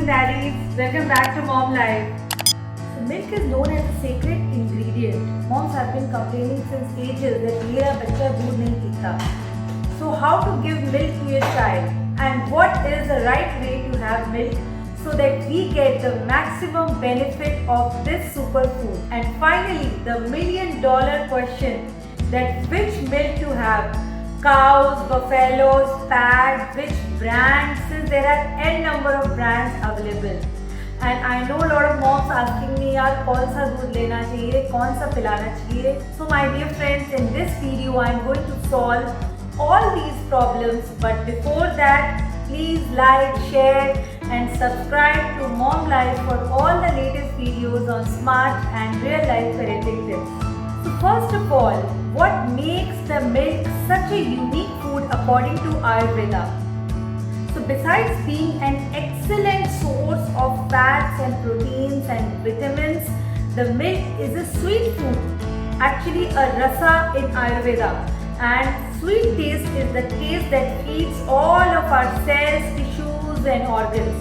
daddies, welcome back to Mom Life. So milk is known as a sacred ingredient. Moms have been complaining since ages that मेरा बच्चा दूध नहीं पीता. So how to give milk to your child and what is the right way to have milk so that we get the maximum benefit of this superfood. And finally, the $1,000,000 question, that which milk to have. Cows, buffaloes, packed, which brand, since there are n number of brands available. And I know a lot of moms asking me, यार कौन सा दूध लेना चाहिए, कौन सा पिलाना चाहिए. So my dear friends, in this video I am going to solve all these problems. But before that, please like, share and subscribe to Mom Life for all the latest videos on smart and real life parenting tips. So first of all, what makes the milk such a unique food according to Ayurveda? So besides being an excellent source of fats and proteins and vitamins, the milk is a sweet food, actually a rasa in Ayurveda. And sweet taste is the taste that feeds all of our cells, tissues and organs.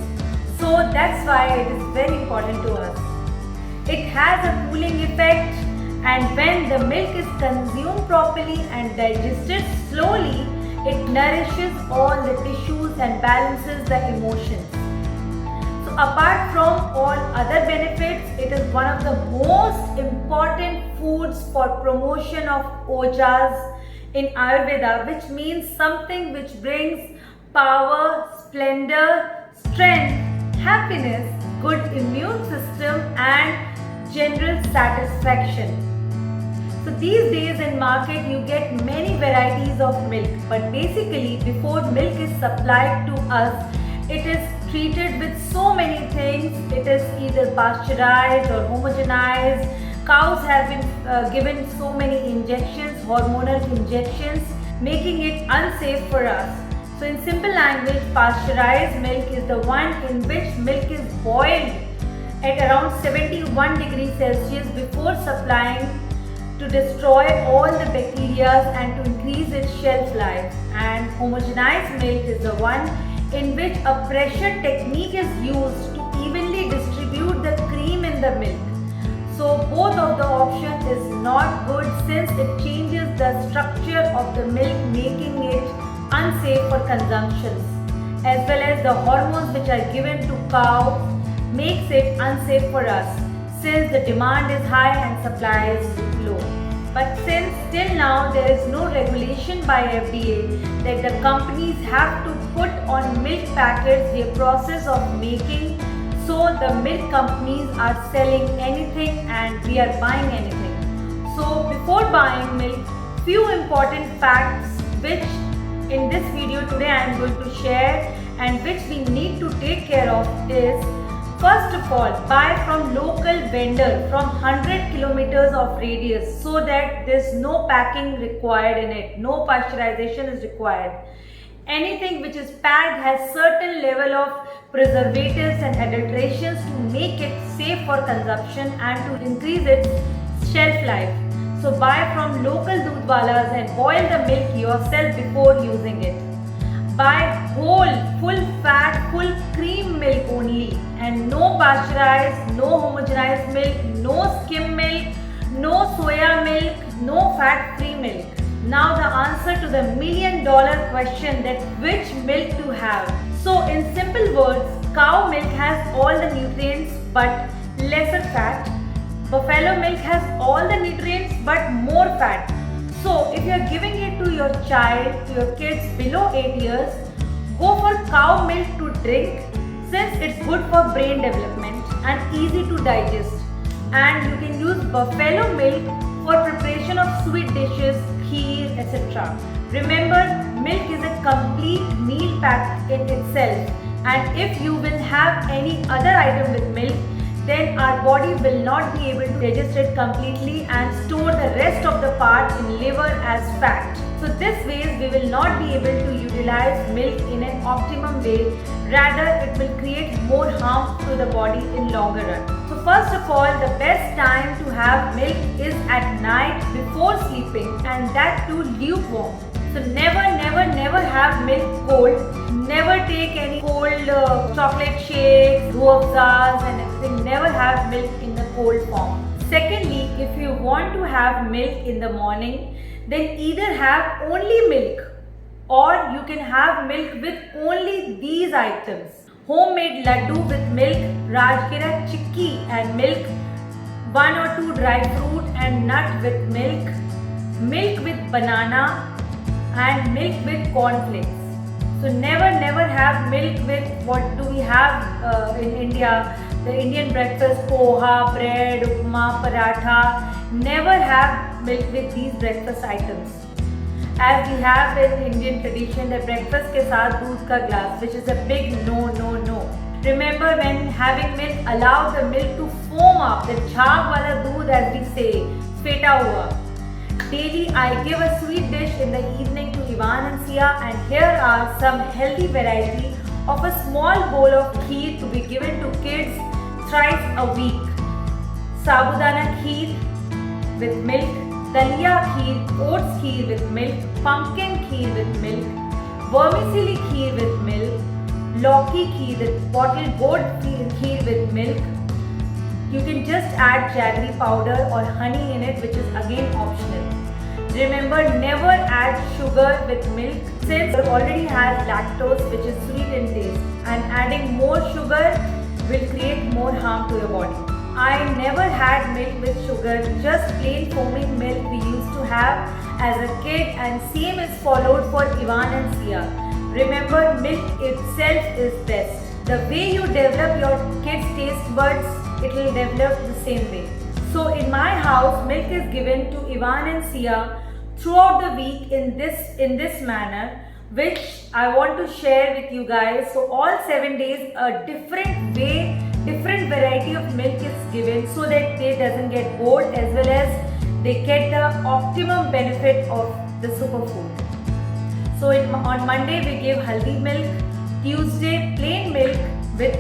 So that's why it is very important to us. It has a cooling effect, and when the milk is consumed properly and digested slowly, it nourishes all the tissues and balances the emotions. So apart from all other benefits, it is one of the most important foods for promotion of ojas in Ayurveda, which means something which brings power, splendor, strength, happiness, good immune system and general satisfaction. So these days in market you get many varieties of milk, but basically before milk is supplied to us, it is treated with so many things. It is either pasteurized or homogenized. Cows have been given so many injections, hormonal injections, making it unsafe for us. So in simple language, pasteurized milk is the one in which milk is boiled at around 71 degrees Celsius before supplying to destroy all the bacteria and to increase its shelf life. And homogenized milk is the one in which a pressure technique is used to evenly distribute the cream in the milk. So both of the options is not good, since it changes the structure of the milk, making it unsafe for consumption, as well as the hormones which are given to cow makes it unsafe for us, since the demand is high and supply is low. But since till now there is no regulation by FDA that the companies have to put on milk packets the process of making, so the milk companies are selling anything and we are buying anything. So before buying milk, few important facts which in this video today I am going to share and which we need to take care of is, first of all, buy from local vendor from 100 kilometers of radius, so that there is no packing required in it, no pasteurization is required. Anything which is packed has certain level of preservatives and adulterations to make it safe for consumption and to increase its shelf life. So buy from local doodhwalas and boil the milk yourself before using it. Buy whole, full fat, full cream milk only, and no pasteurized, no homogenized milk, no skim milk, no soya milk, no fat-free milk. Now the answer to the $1,000,000 question, that which milk to have. So in simple words, cow milk has all the nutrients but lesser fat. Buffalo milk has all the nutrients but more fat. So if you are giving it to your child, to your kids below 8 years, go for cow milk to drink, since it's good for brain development and easy to digest. And you can use buffalo milk for preparation of sweet dishes, kheer, etc. Remember, milk is a complete meal pack in itself, and if you will have any other item with milk, then our body will not be able to digest it completely and store the rest of the parts in liver as fat. So this way we will not be able to utilize milk in an optimum way, rather it will create more harm to the body in longer run. So first of all, the best time to have milk is at night before sleeping, and that too lukewarm. So never have milk cold. Never take any cold chocolate shakes, ruafzas and everything. Never have milk in the cold form. Secondly, if you want to have milk in the morning, then either have only milk or you can have milk with only these items. Homemade laddu with milk, rajgira chikki and milk, 1 or 2 dry fruit and nut with milk, milk with banana and milk with cornflakes. So never have milk with what do we have in India, the Indian breakfast, poha, bread, upma, paratha. Never have milk with these breakfast items. As we have in Indian tradition, the breakfast ke saath doodh ka glass, which is a big no. Remember, when having milk, allow the milk to foam up, the jhaag wala doodh as we say, feta hua. Daily I give a sweet dish in the evening to Ivan and Sia, and here are some healthy variety of a small bowl of kheer to be given to kids thrice a week. Sabudana kheer with milk, dalia kheer, oats kheer with milk, pumpkin kheer with milk, vermicelli kheer with milk, lauki kheer with bottled goat kheer with milk. You can just add jaggery powder or honey in it, which is again optional. Remember, never add sugar with milk since it already has lactose, which is sweet in taste, and adding more sugar will create more harm to your body. I never had milk with sugar, just plain foaming milk we used to have as a kid, and same is followed for Ivan and Sia. Remember, milk itself is best. The way you develop your kids' taste buds, it will develop the same way. So in my house, milk is given to Ivan and Sia throughout the week in this manner, which I want to share with you guys. So all 7 days, a different way, different variety of milk is given so that they doesn't get bored, as well as they get the optimum benefit of the superfood. So on Monday we give haldi milk, Tuesday plain milk with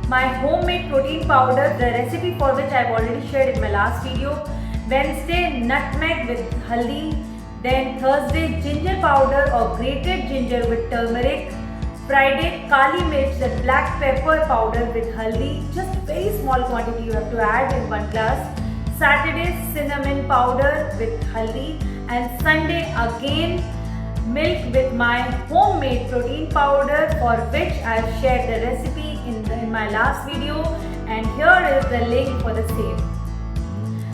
my homemade protein powder, the recipe for which I have already shared in my last video. Wednesday nutmeg with haldi. Then Thursday ginger powder or grated ginger with turmeric. Friday kali mirch, the black pepper powder with haldi. Just very small quantity you have to add in 1 glass. Saturday cinnamon powder with haldi. And Sunday again milk with my homemade protein powder, for which I have shared the recipe in my last video, and here is the link for the same.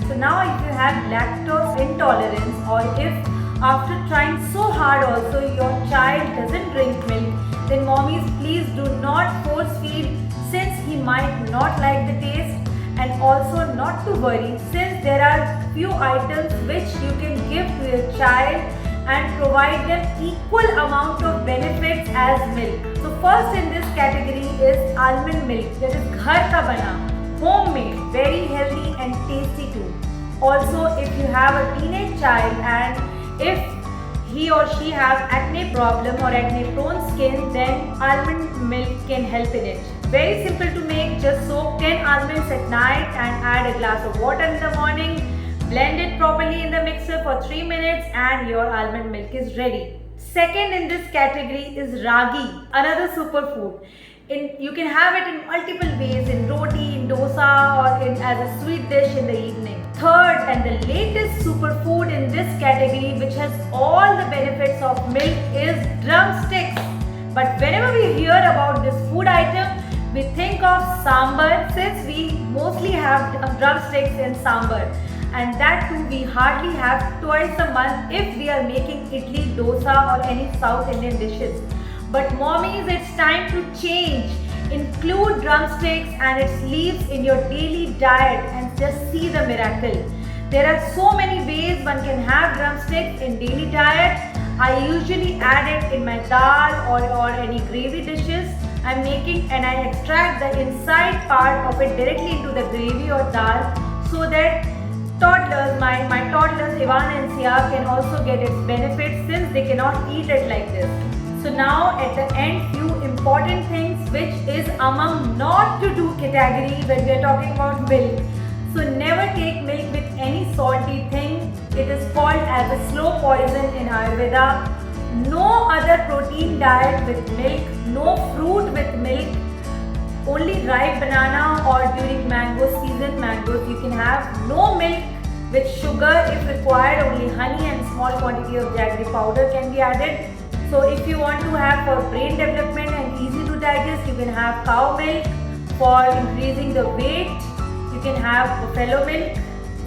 So now if you have lactose intolerance, or if after trying so hard also your child doesn't drink milk, then mommies, please do not force feed, since he might not like the taste, and also not to worry, since there are few items which you can give to your child and provide them equal amount of benefits as milk. So first in this category is almond milk, that is ghar ka bana, homemade, very healthy and tasty too. Also, if you have a teenage child and if he or she have acne problem or acne prone skin, then almond milk can help in it. Very simple to make, just soak 10 almonds at night and add a glass of water in the morning. Blend it properly in the mixer for 3 minutes and your almond milk is ready. Second in this category is ragi, another superfood. You can have it in multiple ways, in roti, in dosa, or as a sweet dish in the evening. Third and the latest superfood in this category, which has all the benefits of milk, is drumsticks. But whenever we hear about this food item, we think of sambar, since we mostly have drumsticks in sambar. And that too we hardly have twice a month if we are making idli, dosa or any South Indian dishes. But mommies, it's time to change. Include drumsticks and its leaves in your daily diet and just see the miracle. There are so many ways one can have drumsticks in daily diet. I usually add it in my dal or any gravy dishes I'm making, and I extract the inside part of it directly into the gravy or dal, so that toddlers, my toddlers Ivan and Sia, can also get its benefits, since they cannot eat it like this. So now at the end, few important things which is among not to do category when we are talking about milk. So never take milk with any salty thing. It is called as a slow poison in Ayurveda. no other protein diet with milk, no fruit with milk, only ripe banana or during mango season mangoes you can have, no milk with sugar if required, only honey and small quantity of jaggery powder can be added. So if you want to have for brain development and easy to digest, you can have cow milk. For increasing the weight, you can have buffalo milk.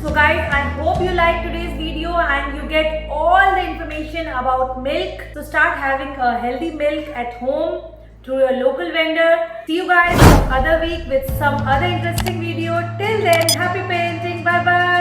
So guys, I hope you liked today's video and you get all the information about milk. So start having a healthy milk at home through your local vendor. See you guys some other week with some other interesting video. Till then, happy parenting. Bye bye.